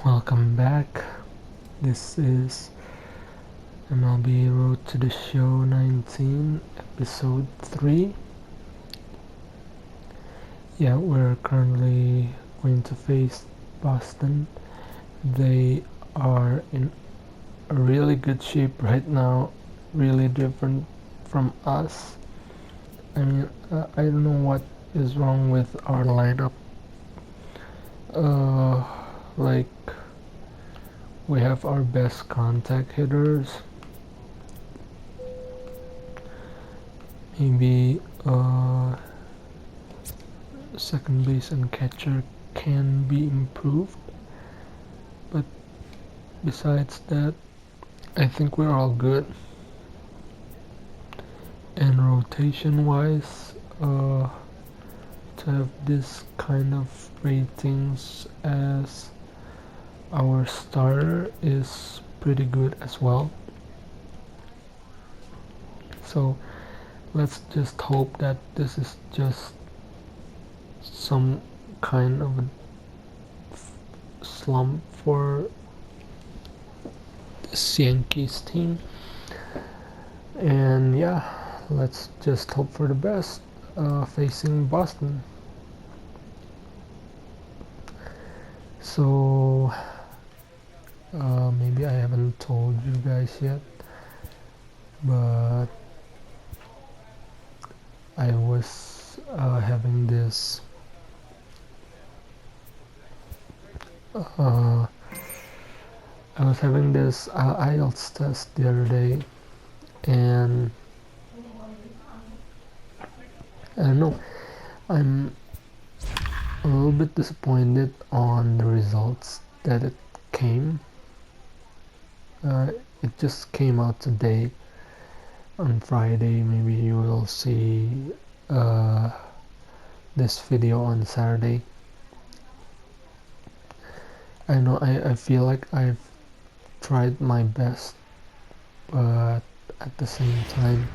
welcome back. This is MLB Road to the Show 19, episode 3. Yeah, we're currently going to face Boston. They are in a really good shape right now, really different from us. I mean, I don't know what is wrong with our lineup. Like, we have our best contact hitters. Maybe second base and catcher can be improved, but besides that, I think we're all good. And rotation wise, to have this kind of ratings as our starter is pretty good as well. So let's just hope that this is just some kind of a slump for this Yankees team. And yeah, let's just hope for the best facing Boston. So maybe I haven't told you guys yet, but I was having this IELTS test the other day, and I don't know, I'm a little bit disappointed on the results that it came. It just came out today on Friday. Maybe you will see this video on Saturday. I know I feel like I've tried my best, but at the same time,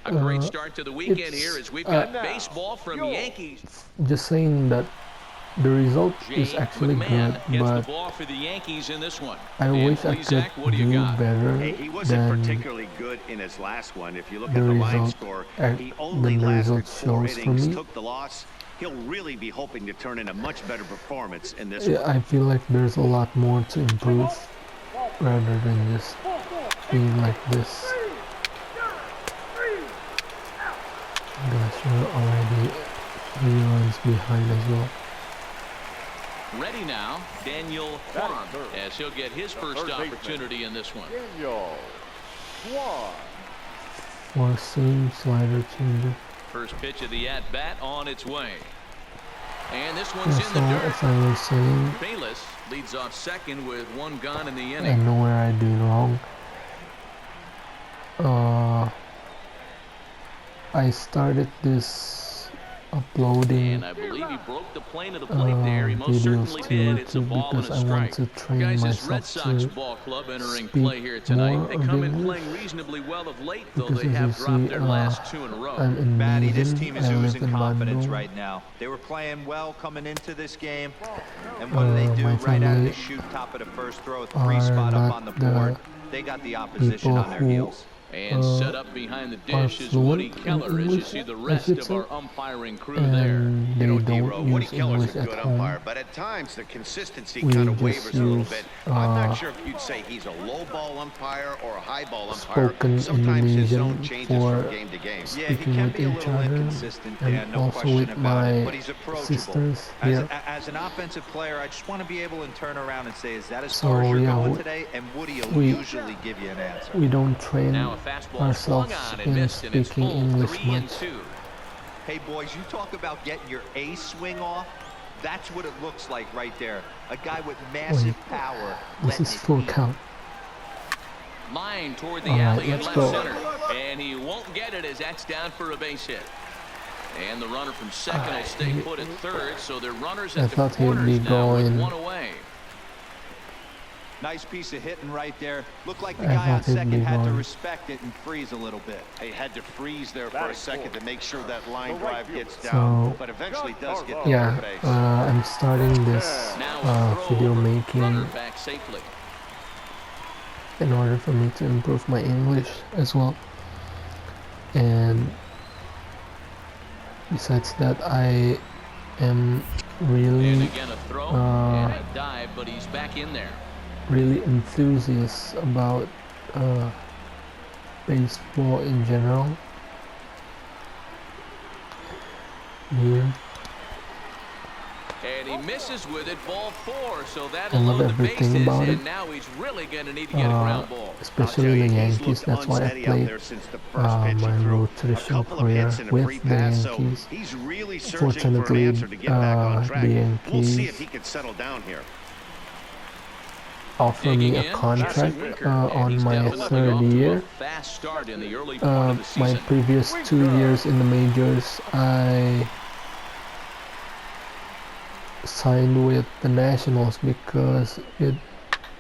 a great start to the weekend here as we've got baseball from Yankees. Just saying that the result is actually good, but the ball for the Yankees in this one. I wish I could do better. He wasn't particularly good in his last one. If you look the at the result, line score, he only the lasted result 4 shows for innings, me. took the loss. He'll really be hoping to turn in a much better performance in this one. I feel like there's a lot more to improve rather than just being like this. Gosh, we're already 3 runs behind as well. Ready now, Daniel Juan, as he'll get his first opportunity in this one. For seam slider changer. First pitch of the at-bat on its way. And this one's in the dirt. As I was saying, Bayless leads off second with 1 gone in the inning. I know where I did wrong. I started this uploading and I believe he broke the plane of the plate there. He most certainly did. It's a ball and a because I want strike. to train Guys, this myself Red Sox to ball club entering speak play here tonight. more They come in English, playing reasonably well of late, though because they as have you dropped see, their last 2 in a row. I'm in Batty, this Maiden. team is I live oozing in confidence Bandung. right now. They were playing well coming into this game. And what do they do right out of the chute, top of the first throw, 3 spot up on the board? They got the opposition on their heels. And set up behind the dish is Woody Keller, as you see the rest of our umpiring crew there. You know, D-Row, Woody Keller's a good umpire, but at times the consistency kind of wavers a little bit. I'm not sure if you'd say he's a low ball umpire or a high ball umpire. Sometimes his zone changes from game to game. Yeah, he can be a little inconsistent, and no also question with about my it, but he's approachable. sisters here. As an offensive player, I just want to be able to turn around and say, is that as So, far as you're yeah, going today? And Woody will usually give you an answer. We don't train Now a fastball ourselves on and in missed, and it's speaking full, English 3-2. Hey boys, you talk about getting your ace swing off. That's what it looks like right there. A guy with massive power. This is full count. Line toward the All right, alley in let's left go. center, and he won't get it as that's down for a base hit. And the runner from second will stay put at third, so they're runners I at the thought he'd corners be now with going 1 away. Nice piece of hitting right there. Looked like the I guy on thought it'd be second had to gone. respect it and freeze a little bit. He had to freeze there for a second to make sure that line drive gets So, down, but eventually does get to yeah, third base. I'm starting this Now a throw video over, making runner back safely. in order for me to improve my English as well. And besides that, I am And really again a throw and a dive, but he's back in there. really enthusiastic about baseball in general. Yeah. And he misses with it, ball 4, so I that'll love load the everything bases, about it. and now he's really going to need to get a ground ball. Especially the Yankees. That's why I played my road to the show career with the Yankees. He's really searching for an Fortunately, answer to get back on track. the We'll see Yankees if he can settle down here. offer me a contract on my third year. Fast start in the early part of the My season. previous 2 years in the majors, I signed with the Nationals because it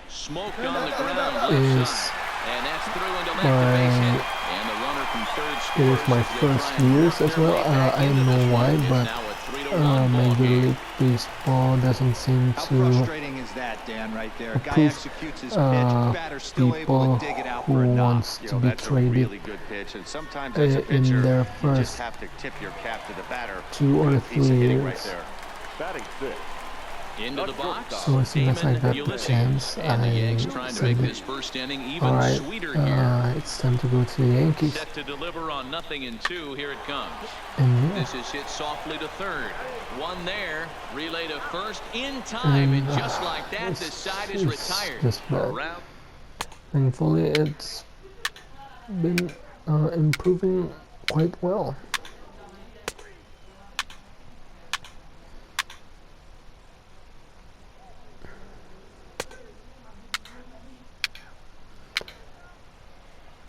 Smoke on the ground, is left side. And that's through into left my- base hit. And the runner from third it is scores my as they first try and years work as their well. way back I into don't know this why, one. It's but now a 3-1 ball Major game. League Baseball doesn't seem How to frustrating is that, Dan, right there? A guy approve executes his pitch, batter still able people to dig it out who for a knock. wants You to know, be that's a traded really good pitch, and sometimes as a in pitcher, their you just first have to tip your cap to the batter. 2 or Good piece 3 of hitting right years. there. Into the box. So as soon as I Damon got the Ulysses. chance, And the Yanks I trying to said, make this first inning even alright, sweeter here. it's time to go to the Yankees. Set to deliver on 0-2. Here it comes. And yeah, This is hit softly to third. One there. Relay to first in time. And just like that, this side is it's retired. just bad. Around. Thankfully, it's been improving quite well.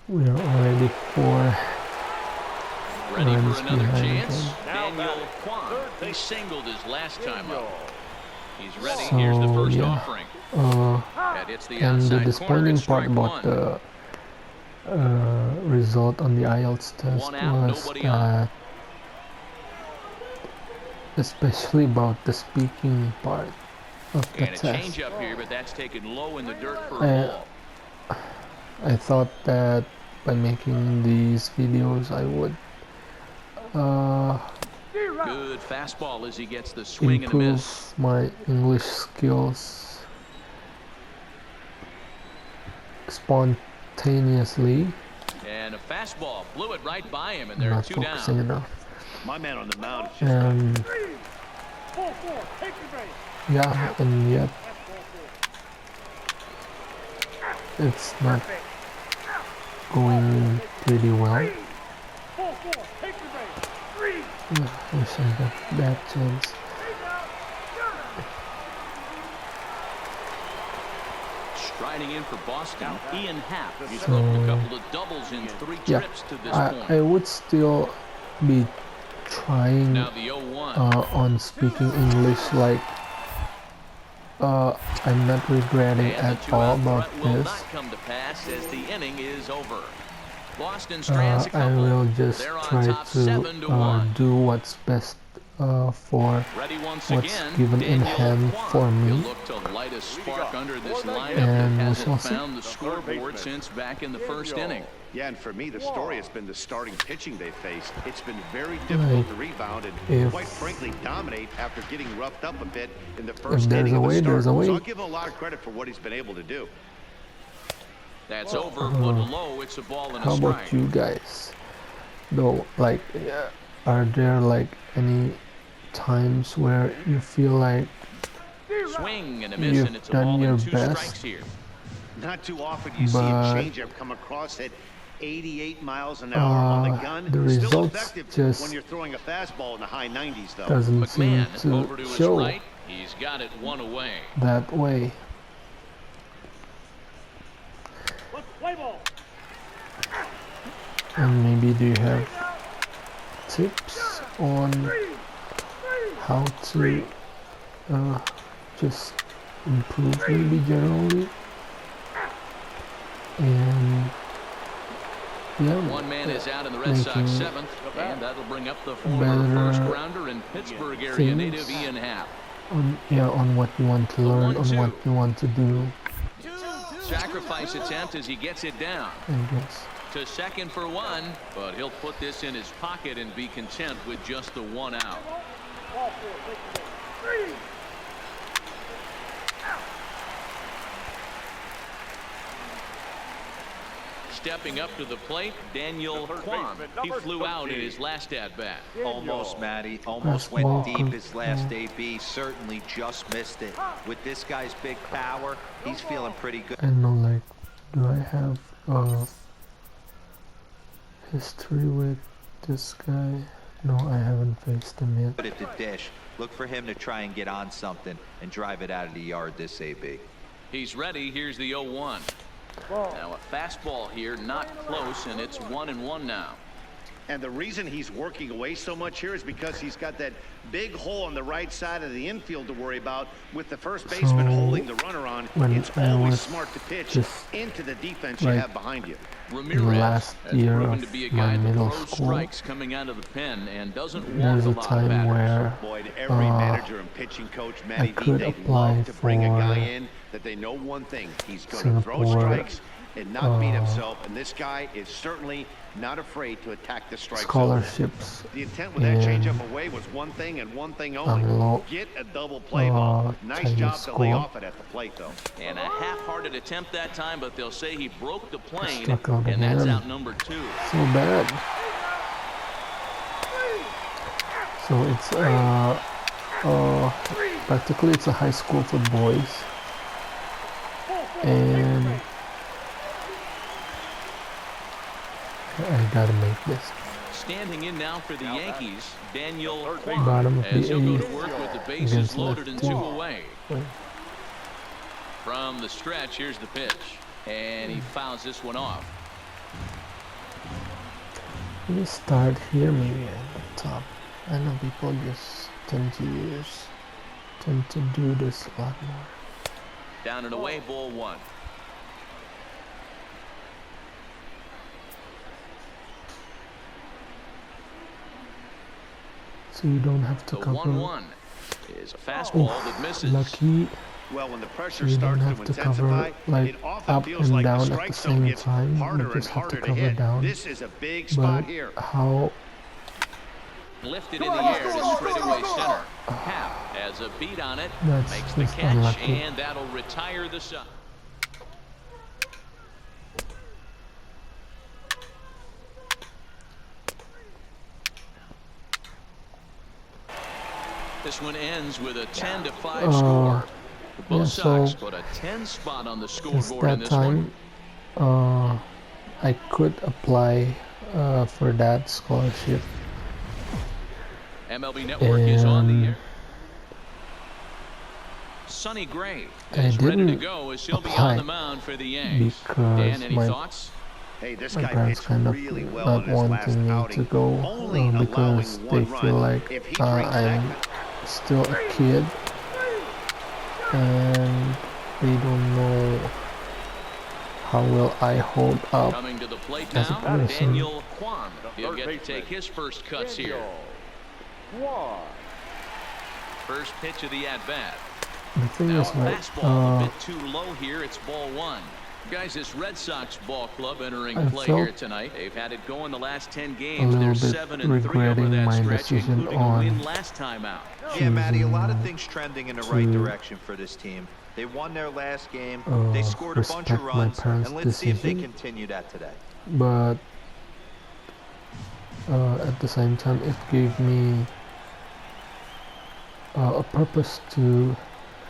We are already 4 Ready runs for another behind chance. them. Daniel Kwan. He singled his last time up. He's ready. So, Here's the first yeah. offering. That hits the And the outside corner. disappointing It's part strike about one. the result on the IELTS test One out, was nobody on. that, especially about the speaking part of the And a test. change up here, but that's taken low in the dirt for a Uh, ball. I thought that by making these videos I would Good fastball as he gets the swing and a miss. improve my English skills spontaneously, And a fastball blew it right by him, and they're not 2 focusing down. enough. My man on the mound is just And yeah, and yet it's not going pretty well. Wish I got that chance. Striding in for Boston, Ian Happ. He's So, loaded a couple of doubles in 3 yeah, trips to this I point. would still be trying Now the 0-1. on speaking English, like I'm not regretting And the at all 2-out about threat will this. not come to pass as the inning is over. Boston strands a I couple. will just They're on try top 7-1. to do what's best for Ready once what's again, given in Daniel hand Kwan. for me. He'll look to light a spark under this lineup And that we hasn't shall see. found the scoreboard since back in the first inning. Yeah, and for me, the story has been the starting pitching they faced. It's been very difficult to rebound and, quite frankly, dominate after getting roughed up a bit in the first there's inning a of the way, start. there's a way. So I'll give him a lot of credit for what he's been able to do. That's over, put low. It's a ball and How a about strike. you guys? Though, like, are there like any times where you feel like Swing and a miss, you've and it's a done ball your and 2 best? strikes here. Not too often you see a But, changeup come across at 88 miles an hour on the gun. the Still results effective just when you're throwing a fastball in the high 90s, though. doesn't seem McMahon over to to his show right. He's got it 1 away. that way. And maybe do you have tips on how to just improve maybe generally and yeah, One man is out in the Red Sox seventh, and that'll bring up the former first rounder and Pittsburgh area native Ian Happ. On what you want to learn, on what you want to do. Sacrifice attempt as he gets it down. I guess. To second for one, but he'll put this in his pocket and be content with just the one out. Stepping up to the plate, Daniel Kwan. He flew out in his last at-bat. Almost, Matty. Almost went deep his last AB. Certainly just missed it. With this guy's big power, he's feeling pretty good. I don't know, like, do I have history with this guy? No, I haven't faced him yet. But at the dish, look for him to try and get on something and drive it out of the yard this AB. He's ready. Here's the 0-1. Now a fastball here, not close, and it's 1-1 now. And the reason he's working away so much here is because he's got that big hole on the right side of the infield to worry about with the first baseman holding the runner on. It's always smart to pitch into the defense you have behind you. Ramirez last has year proven of to be a my guy that middle throws school, strikes coming out of the pen and doesn't walk there's a a lot of time batters. where Boyd, every manager and pitching coach, Matty I V, could they apply love to bring a guy for in that they know one thing: he's going to throw Singapore, strikes and not beat himself. And this guy is certainly not afraid to attack the strike zone. scholarships. The intent with that changeup away was one thing and one thing only: get a double play ball. Nice Chinese job to lay school. off it at the plate, though. And a half-hearted attempt that time, but they'll say he broke the plane, Struck out and that's again. out number 2. So bad. So it's practically it's a high school for boys, and I gotta make this. Standing in now for the Yankees, Daniel Kwan, Bottom of as the he'll go to eighth work with the bases against loaded and 2 lefty. away. From the stretch, here's the pitch, and he fouls this one off. Let me start here maybe at the top. I know people just tend to do this a lot more. Down and away, ball 1. So you don't have to The cover. 1-1 is a fastball that misses. Lucky. Well, when the So pressure you don't starts have to to intensify, cover like it often up feels and like the down at strike the zone same gets time. harder You and just have harder to to cover hit. down. This is a big spot But here. how Lifted in the air to straightaway center. Happ has a beat on it, That's makes the just catch, unlucky. and that'll retire the side. This one ends with a 10-5 score. Both yeah, Sox so put a 10 spot on the since scoreboard in that this one. time, I could apply for that scholarship. MLB Network is on the And air. Sonny Gray I is ready to didn't go as he'll be on apply the mound for the Yanks. because Dan, any my thoughts? Hey, this my guy parents pitched kind of really well in not his last wanting me to outing, go only because allowing they one feel run. like If he brings I'm that, still a kid and they don't know how will I hold up. Coming to the plate as a now, person. Daniel Kwan. He'll get to take his first cuts here. First pitch of the at-bat. The thing Now a is, like, fastball a bit too low here. It's ball 1. Guys, this Red Sox ball club entering I play felt here tonight. They've had it going the last 10 a games. little They're bit 7-3 over regretting that my stretch, decision including a on win last time out. Yeah, Matty, a lot of choosing things trending in the right to, direction for this team. They won their last game. They scored a bunch respect of my runs, parents' and let's see if they decision. continue that today. But at the same time it gave me a purpose to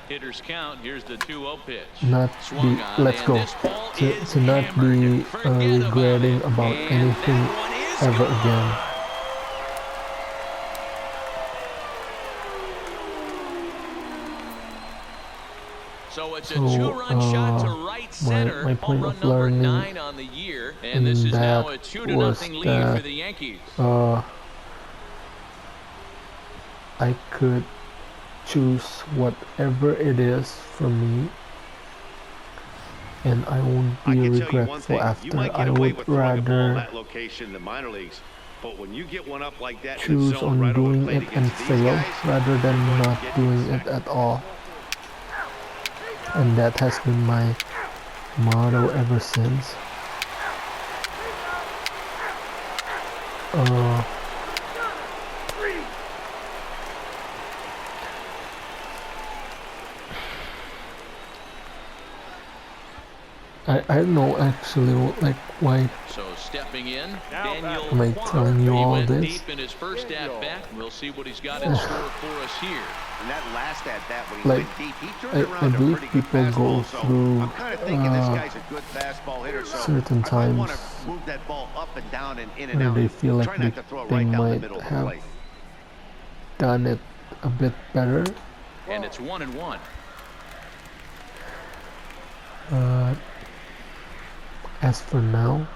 Hitters count. Here's the 2-0 pitch. not Swung be on, let's and go this ball is to not hammered. be Forget about regretting it. about And anything that one is ever gone. again. So it's a So, 2-run shot to right center. my Home point run of number learning 9 on the year, and in this is now that a 2-0 was lead that, for the Yankees. I could choose whatever it is for me, and I won't be regretful after. I would rather choose on doing it and fail rather than not doing it at all. And that has been my motto ever since. I don't know actually like why. So stepping in, Daniel Am I telling you all this? deep in his first at bat. We'll see what he's got in store for us here. And that last at bat when he Like, went deep, he turned I around a believe pretty good people go fastball. So through I'm kind of thinking this guy's a good fastball hitter. So certain I might want times to move that ball up and down and in and where out. they feel like Try not to throw it they right down the might middle of the have plate. done it a bit better. And it's 1-1. As for now,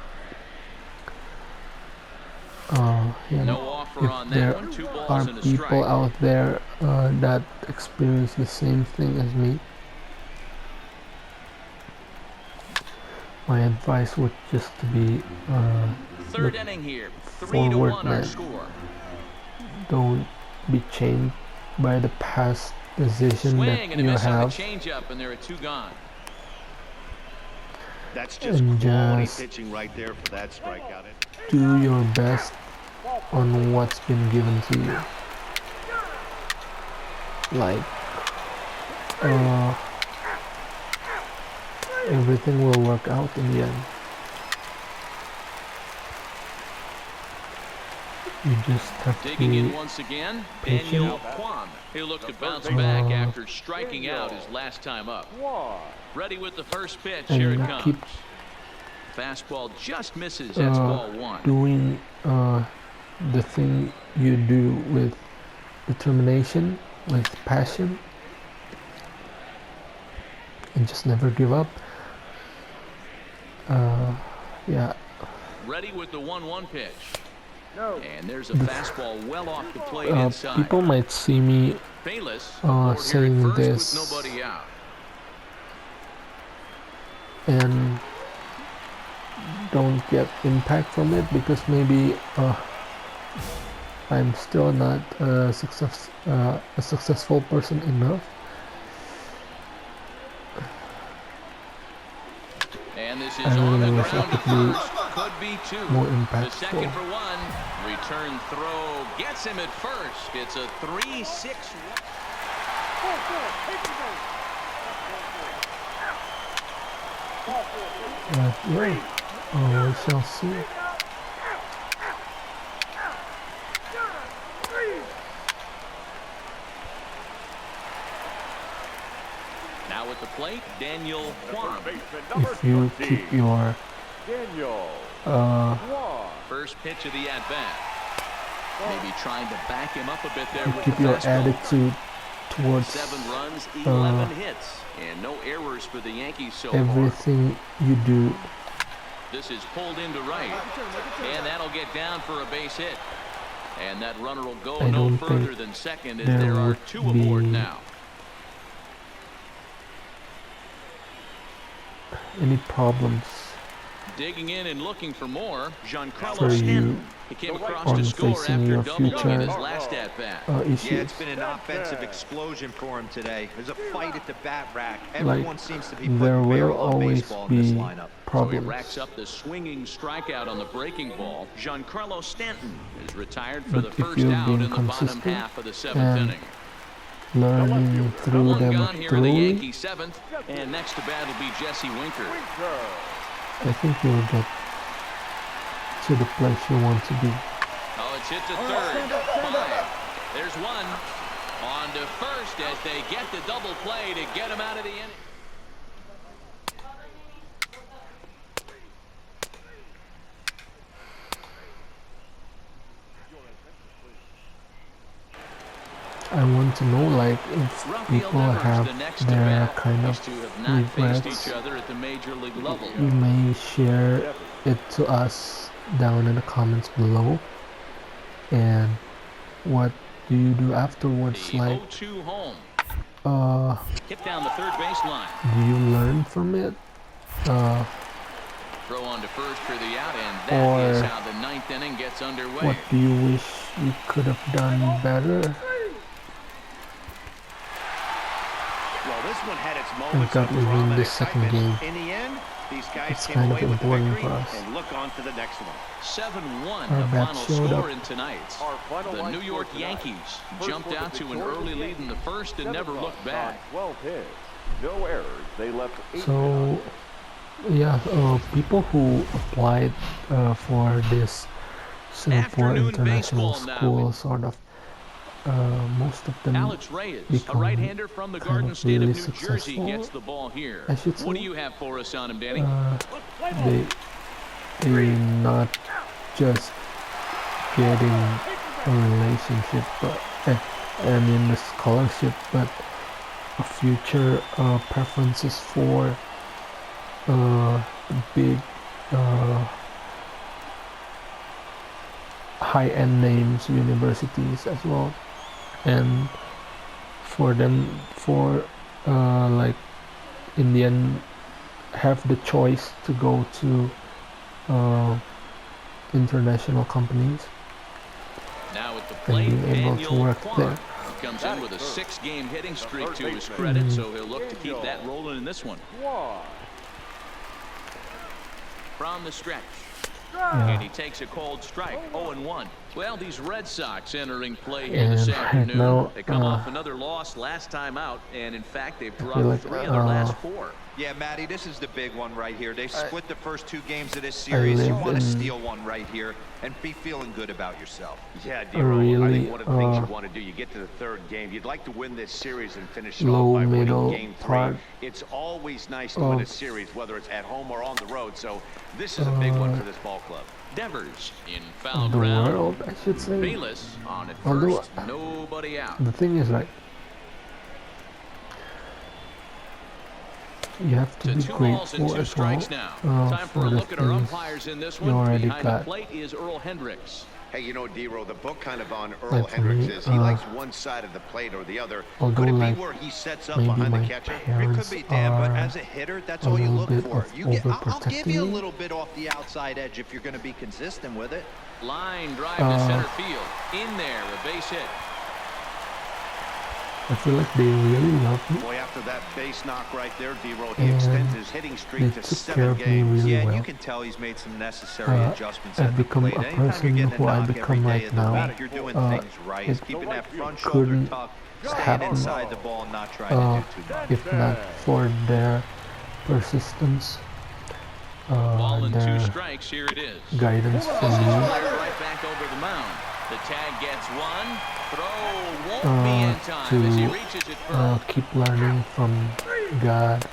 you No know, offer on if there that one. 2 balls are and a people strike. out there that experience the same thing as me, my advice would just to be Third look inning here. forward, 3-1 our man. score. Don't be chained by the past decision Swing that and a you miss on the have, changeup, and there are 2 gone. That's just and quality just pitching right there for that strikeout. do your best on what's been given to you. Like, everything will work out in the end. You just have Digging in to once again, patient. Daniel Kwan. He'll look to bounce back after striking out his last time up. Ready with the first pitch. Here it and comes. keep Fastball just misses. That's ball 1. doing the thing you do with determination, with passion, and just never give up. Yeah, Ready with the 1-1 pitch. And there's a fastball well off the plate inside. people might see me Bayless aboard here saying at first this with nobody out. and don't get impact from it because maybe I'm still not a successful person enough. And this is I on the really wish I ground to could be first. Could be 2. more The second impactful. for 1. Return throw gets him at first. It's a 3-6. Yeah, we shall see. Now at the plate, Daniel Kwan. If you keep your First pitch of the at-bat. Maybe trying to back him up a bit there with keep the your fastball. attitude towards 7 runs, 11 hits, and no errors for the Yankees so far. everything you do. This is pulled into right, and that'll get down for a base hit. And that runner will go I no don't further think than second as there there are would 2 aboard be now. Any problems Digging in and looking for more, Giancarlo for you Stanton. He came across on to score facing after your doubling in future his last at-bat. issues? Yeah, it's been an offensive explosion for him today. There's a fight at the bat rack. Everyone seems to be putting there will barrel on always baseball in this be lineup. So he problems. racks up the swinging strikeout on the breaking ball. Giancarlo Stanton is retired for But the if first you're out being in the bottom consistent half of the 7th and inning. Learning through One them gone here in the thoroughly, Yankee 7th, and next to bat will be Jesse Winker. I think you'll get to the place you want to be. Oh, it's hit to third. 5. There's 1. On to first as they get the double play to get him out of the inning. I want to know, like, if Rafael people Devers, have the next their at-bat. kind These of two have not faced regrets. each other at the major league level. You may share it to us down in the comments below. And what do you do afterwards? The Like, 0-2 home. uh, Hit down the third baseline. do you learn from it? Throw on to first for the out, and that is how the ninth inning gets underway. What do you wish you could have done better? Well, this one had its moments got of to drama win and the second excitement. game. In the end, these guys It's came kind away of with the important victory for us. and look on to the next one. 7-1, Our the bats final showed score up. in tonight's. The New York Yankees jumped out to an early lead in the first and never looked back. 12 hits, no errors. They left 8 So, yeah, people who applied for this Singapore Afternoon International baseball now. School, sort of, most of them Alex Reyes, a become right-hander from the kind Garden of State really of New Jersey, successful, gets the ball here. I should What do say. you have for us on him, Danny? They're not just getting a relationship, but and in the scholarship, but a future preferences for big high-end names universities as well, and for them like Indian have the choice to go to international companies Now at the and plate, being able to Daniel work Kwan. there. He comes in with a 6-game hitting streak to his credit, so he'll look to keep that rolling in this one. From the stretch. And he takes a cold strike, 0-1. Well, these Red Sox entering play here this And right afternoon. now, They come off another loss last time out, and in fact, they've dropped like, 3 of their last 4. Yeah, Matty, this is the big one right here. They split the first 2 games of this series. You want to steal one right here and be feeling good about yourself. Yeah, really, I think one of the things you want to do, you get to the 3rd game, you'd like to win this series and finish it off low by winning middle game 3. part It's always nice to win a series, whether it's at home or on the road. So this is a big one for this ball club. Devers in foul of the ground. world, I should say. Bayless on at Although, first, nobody out. the thing is, like, you have to To be 2 balls and grateful 2 as well strikes now. Time for for a the look at our things umpires in this you one. already Behind the got. plate is Earl Hendricks. Hey, you know, D-Row, the book kind of on Earl Like for Hendricks me, is he likes one side of the plate or the other. although, Could it be like, where he sets up maybe behind the my catcher? It parents could be, Dan, but are as a hitter, that's a all you little look bit for. of You get, I'll give you a overprotecting. little bit off the outside edge if you're going to be consistent with it. Line drive to center field. In there, a base hit. I feel like they really love me. Boy, after that base knock right there, D-Row, he And extends his hitting They streak to took care 7 of me games. really Yeah, and well. you can tell he's made some necessary adjustments I've at the become plate. a Anytime you're person getting a who I knock every become day right of the now. week, you're doing things right. It Keeping that front shoulder couldn't tucked, staying happen inside the ball, and not trying to do too much. if not for their persistence, Ball and 2 their strikes. Here it is. guidance for This is me flared right back over the mound. The tag gets one. Throw won't be in time as he reaches it first. keep learning from God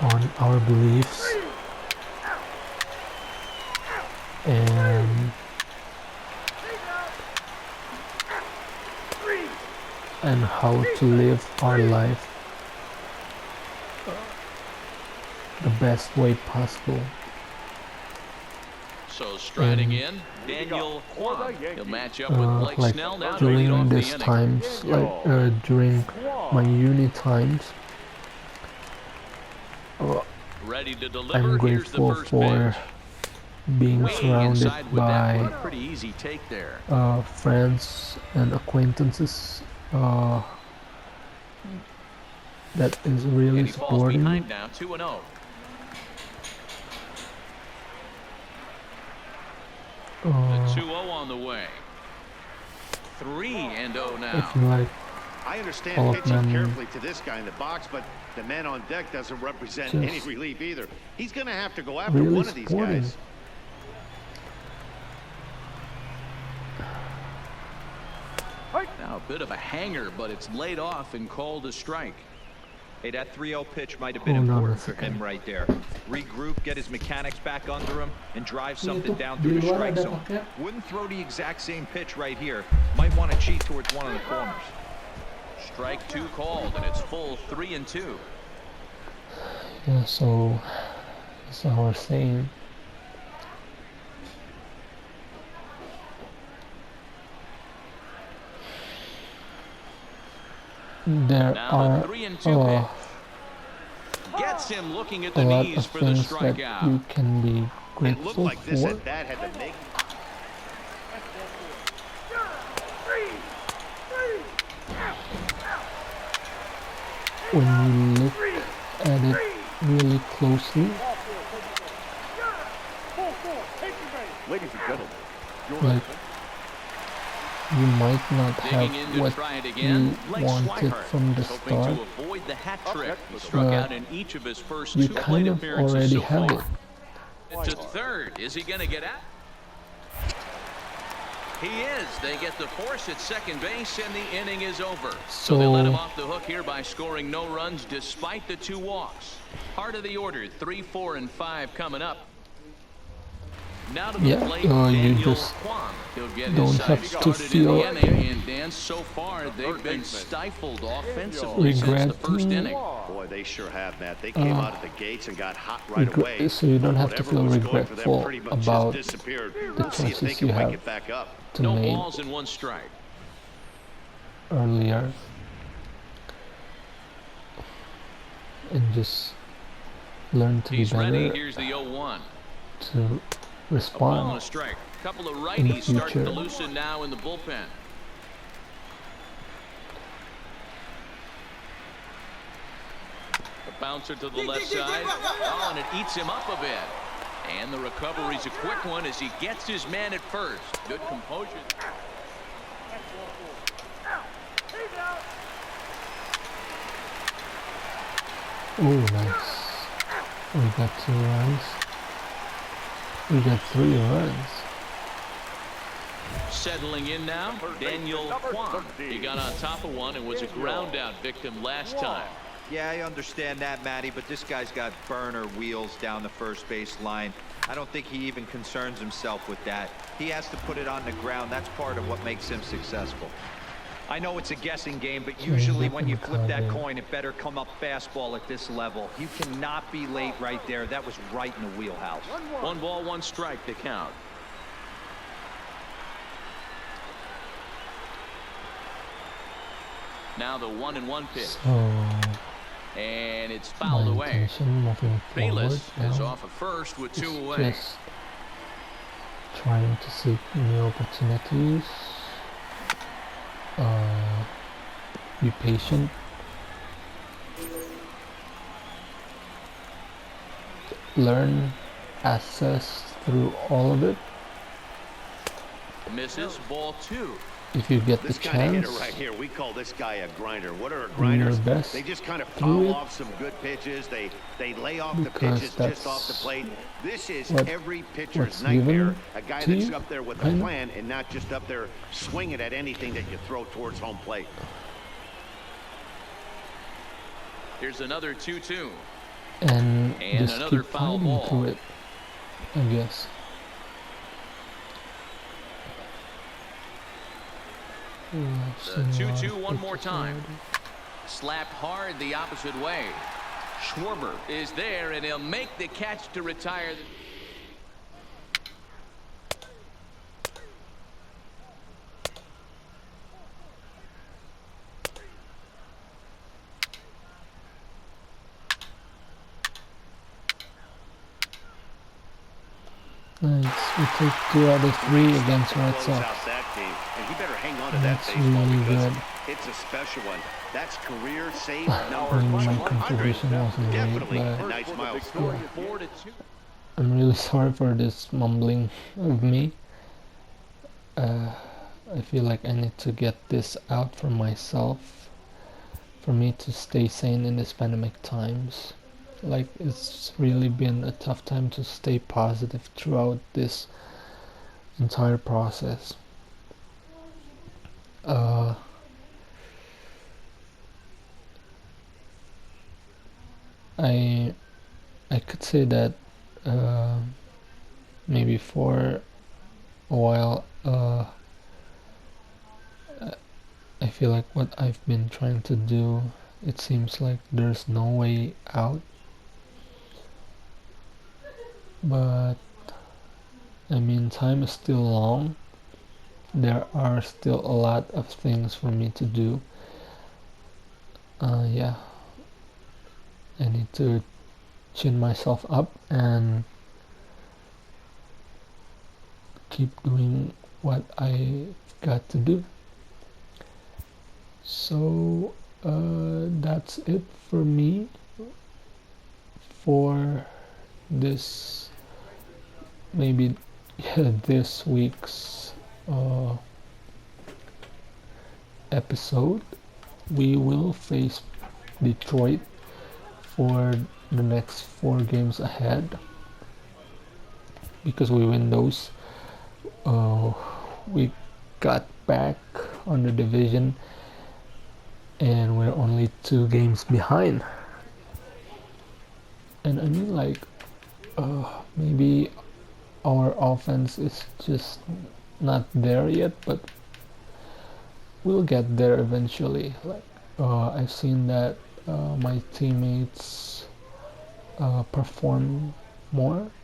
on our beliefs and how to live our life the best way possible. So striding in, Daniel Kwan. He'll match up with Blake Like Snell now to lead during off the these inning. times, like during my uni times, Ready to I'm deliver. Here's the grateful first for pitch. being Way surrounded inside with that one. by A pretty easy take there. friends and acquaintances that is really And he falls supporting me. behind now, 2-0. The 2-0 on the way. 3-0 I now. feel like I all understand of pitching them carefully to this guy in the box, but the man on deck doesn't represent just any relief either. He's going to have to go after really one of these supporting. guys. Now a bit of a hanger, but it's laid off and called a strike. Hey, that 3-0 pitch might have been Hold on a important for second. him right there. Regroup, get his mechanics back under him, and drive something down through the strike zone. Wouldn't throw the exact same pitch right here. Might want to cheat towards one of the corners. Strike 2 called, and it's full 3-2. Yeah, so as I was saying, there Now the are 3-2 pitch. Gets him looking at a the lot knees of for the things that strikeout. you can be It looked grateful like this for. at bat had to make. When you look at it really closely, Ladies and gentlemen, your like you might not Digging in have to what try it again. you Blake wanted Swihart from the hoping start, to avoid the hat trick. He struck but out in each of his first you 2 kind plate of appearances already so have far. it. To third. Is he going to get out? He is. They get the force at second base, and the inning is over. So they let him off the hook here by scoring no runs despite the 2 walks. Heart of the order, 3, 4, and 5 coming up. Now to the plate, you Daniel just Kwan. He'll get don't his have side to started in feel the inning, and Dan, so far they've been stifled offensively since the first regretting, inning. Boy, they sure have, Matt. They came out of the gates and got hot right away. so you don't have to Whatever feel was going for them regretful pretty much about just disappeared. the Let's see if they choices can you wake have it back up. to No make balls and 1 strike. earlier, and just learn to He's be ready. better, Here's the 0-1. to A ball and a respond. strike. Couple of in the righties starting to future. loosen now in the bullpen. The bouncer to the left side. Oh, and it eats him up a bit. And the recovery's a quick one as he gets his man at first. Good composure. Oh, nice. We got 2 runs. We got 3 runs. Settling in now, Daniel Kwan. He got on top of one and was a ground out victim last time. Yeah, I understand that, Matty, but this guy's got burner wheels down the first base line. I don't think he even concerns himself with that. He has to put it on the ground. That's part of what makes him successful. I know it's a guessing game, but usually when you flip that coin, it better come up fastball at this level. You cannot be late right there. That was right in the wheelhouse. 1 ball, 1 strike to count. Now the 1-1 pitch. So And it's my fouled away. intention moving forward Bayless is now off at first with 2 is away. just trying to seek new opportunities. Be patient. Learn, assess through all of it. Misses, ball 2. If you get the This kind of chance, hitter right here, we call this guy a grinder. What are do grinders? your best They just kind of through foul it, off some good pitches. They lay off the because pitches just that's off the plate. This is what- every pitcher's what's nightmare. given A guy to that's you, up there with a kind of. plan and not just up there swinging at anything that you throw towards home plate. Here's another 2-2. and And just another keep foul fighting ball. through it, I guess. The 2-2 one more time. Slapped hard the opposite way. Schwarber is there, and he'll make the catch to retire. Nice. We take 2 out of 3 against Red Close Sox. out that game, and he better hang on to that That's baseball really because good. it's a special one. That's career save I number mean, my 200. contribution wasn't Definitely great, a but nice milestone. 4-2. I'm really sorry for this mumbling of me. I feel like I need to get this out for myself, for me to stay sane in this pandemic times. Like, it's really been a tough time to stay positive throughout this entire process. I could say that maybe for a while I feel like what I've been trying to do, it seems like there's no way out. But I mean, time is still long. There are still a lot of things for me to do. Yeah, I need to chin myself up and keep doing what I got to do. So that's it for me for this, maybe this week's episode. We will face Detroit for the next 4 games ahead. Because we win those, we got back on the division and we're only 2 games behind. And I mean, like, maybe our offense is just not there yet, but we'll get there eventually. Like, I've seen that my teammates perform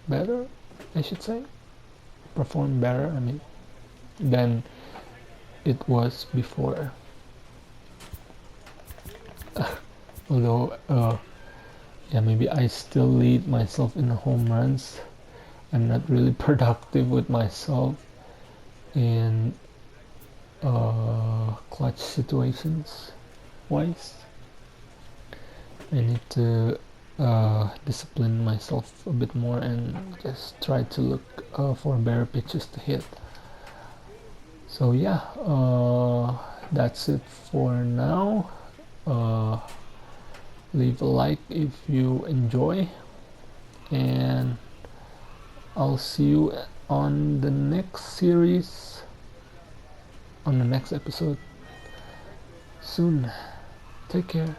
better, I should say, perform better, I mean, than it was before. Although, yeah, maybe I still lead myself in home runs. I'm not really productive with myself in clutch situations wise. I need to discipline myself a bit more and just try to look for better pitches to hit. So yeah, that's it for now. Leave a like if you enjoy, and I'll see you on the next series, on the next episode soon. Take care.